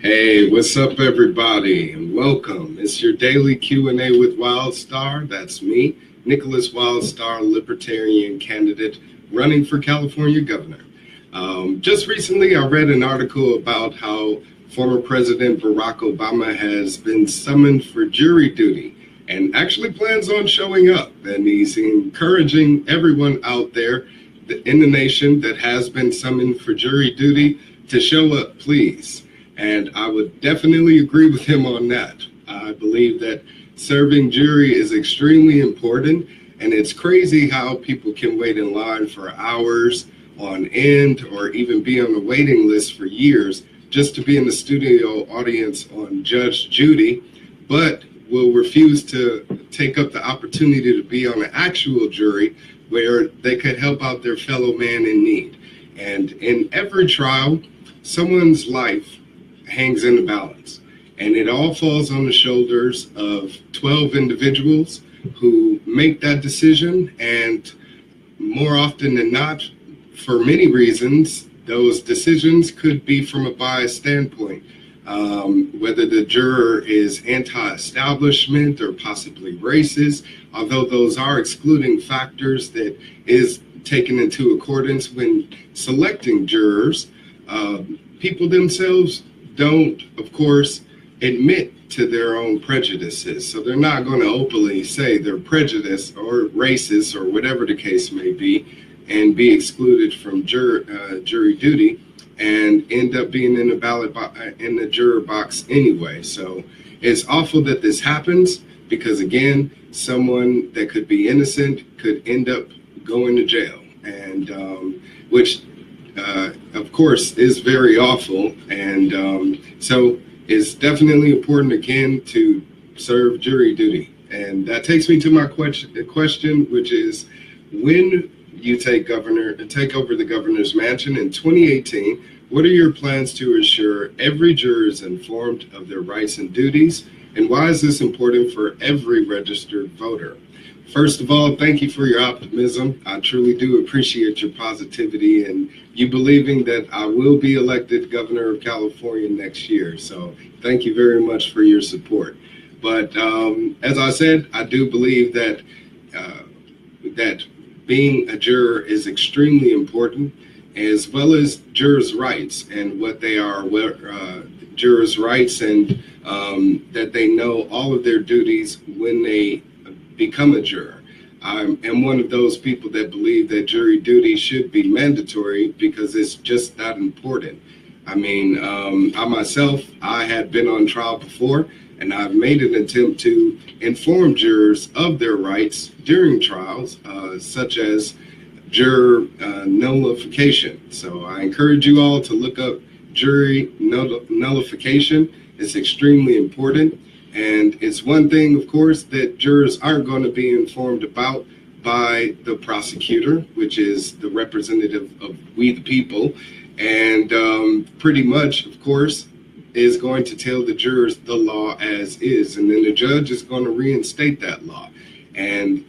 Hey, what's up, everybody, and welcome. It's your daily Q&A with Wildstar. That's me, Nicholas Wildstar, Libertarian candidate running for California governor. Just recently, I read an article about how former President Barack Obama has been summoned for jury duty and actually plans on showing up. And he's encouraging everyone out there in the nation that has been summoned for jury duty to show up, please. And I would definitely agree with him on that. I believe that serving jury is extremely important, and it's crazy how people can wait in line for hours on end or even be on the waiting list for years just to be in the studio audience on Judge Judy, but will refuse to take up the opportunity to be on an actual jury where they could help out their fellow man in need. And in every trial, someone's life hangs in the balance, and it all falls on the shoulders of 12 individuals who make that decision. And more often than not, for many reasons, those decisions could be from a biased standpoint, whether the juror is anti-establishment or possibly racist, although those are excluding factors that is taken into accordance when selecting jurors. People themselves don't, of course, admit to their own prejudices. So they're not going to openly say they're prejudiced or racist or whatever the case may be and be excluded from jury duty and end up being in the juror box anyway. So it's awful that this happens because, again, someone that could be innocent could end up going to jail, and which of course is very awful. And so it's definitely important, again, to serve jury duty. And that takes me to my question, which is, when you take over the governor's mansion in 2018, what are your plans to ensure every juror is informed of their rights and duties? And why is this important for every registered voter? First of all, thank you for your optimism. I truly do appreciate your positivity and you believing that I will be elected governor of California next year. So thank you very much for your support. But as I said, I do believe that that being a juror is extremely important, as well as jurors' rights and what they are, jurors' rights, and that they know all of their duties when they become a juror. I am one of those people that believe that jury duty should be mandatory because it's just that important. I mean, I had been on trial before, and I've made an attempt to inform jurors of their rights during trials, such as juror nullification. So I encourage you all to look up jury nullification. It's extremely important. And it's one thing, of course, that jurors aren't going to be informed about by the prosecutor, which is the representative of we the people, and pretty much, of course, is going to tell the jurors the law as is, and then the judge is going to reinstate that law. And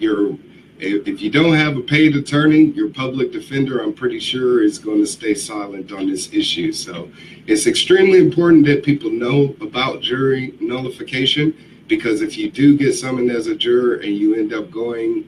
if you don't have a paid attorney, your public defender, I'm pretty sure, is going to stay silent on this issue. So it's extremely important that people know about jury nullification, because if you do get summoned as a juror and you end up going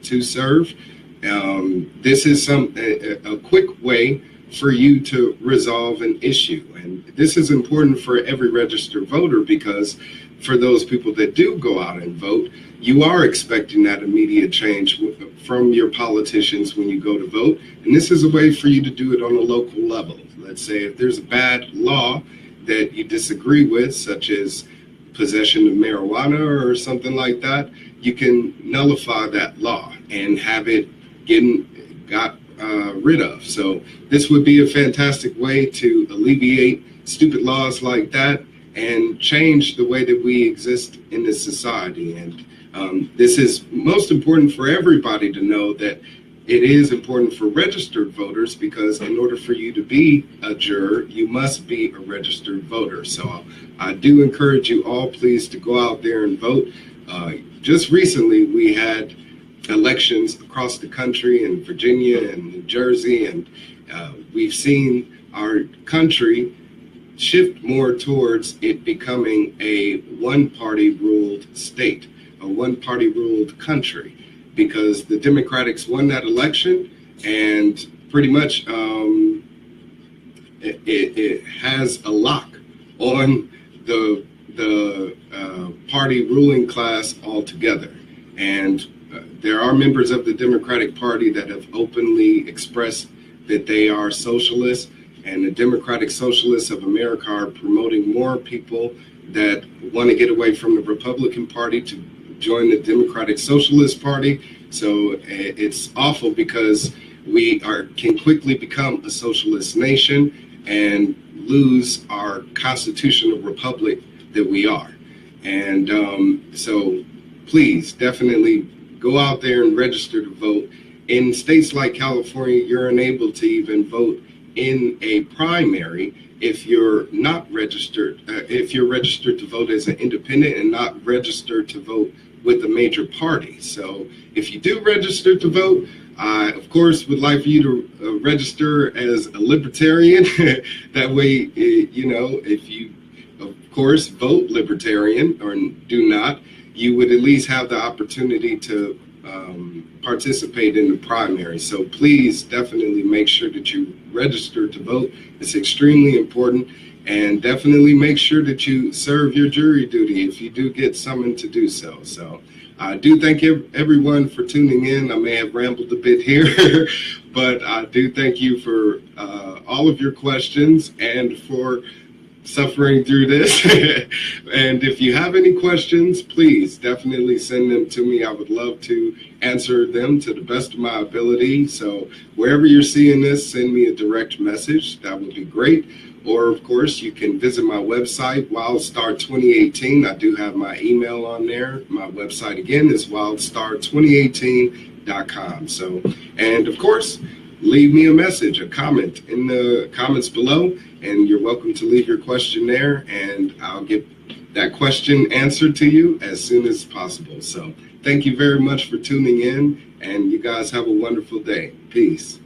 to serve, this is a quick way for you to resolve an issue. And this is important for every registered voter, because for those people that do go out and vote, you are expecting that immediate change from your politicians when you go to vote. And this is a way for you to do it on a local level. Let's say if there's a bad law that you disagree with, such as possession of marijuana or something like that, you can nullify that law and have it got rid of. So this would be a fantastic way to alleviate stupid laws like that and change the way that we exist in this society. And this is most important for everybody to know, that it is important for registered voters, because in order for you to be a juror, you must be a registered voter. So I do encourage you all, please, to go out there and vote. Just recently, we had elections across the country in Virginia and New Jersey, and we've seen our country shift more towards it becoming a one-party ruled state, a one-party ruled country, because the Democrats won that election, and pretty much it has a lock on the party ruling class altogether. And there are members of the Democratic Party that have openly expressed that they are socialists, and the Democratic Socialists of America are promoting more people that want to get away from the Republican Party to join the Democratic Socialist Party. So it's awful, because we can quickly become a socialist nation and lose our constitutional republic that we are. And so please definitely go out there and register to vote. In states like California, you're unable to even vote in a primary if you're not registered, if you're registered to vote as an independent and not registered to vote with a major party. So if you do register to vote, I, of course, would like for you to register as a Libertarian. That way, you know, if you, of course, vote Libertarian or do not, you would at least have the opportunity to participate in the primary. So please definitely make sure that you register to vote. It's extremely important. And definitely make sure that you serve your jury duty if you do get summoned to do so. So I do thank everyone for tuning in. I may have rambled a bit here, but I do thank you for all of your questions and for suffering through this. And if you have any questions, please definitely send them to me. I would love to answer them to the best of my ability. So wherever you're seeing this, send me a direct message. That would be great. Or, of course, you can visit my website, Wildstar 2018. I do have my email on there. My website, again, is wildstar2018.com. So, and, of course, leave me a message, a comment in the comments below, and you're welcome to leave your question there, and I'll get that question answered to you as soon as possible. So thank you very much for tuning in, and you guys have a wonderful day. Peace.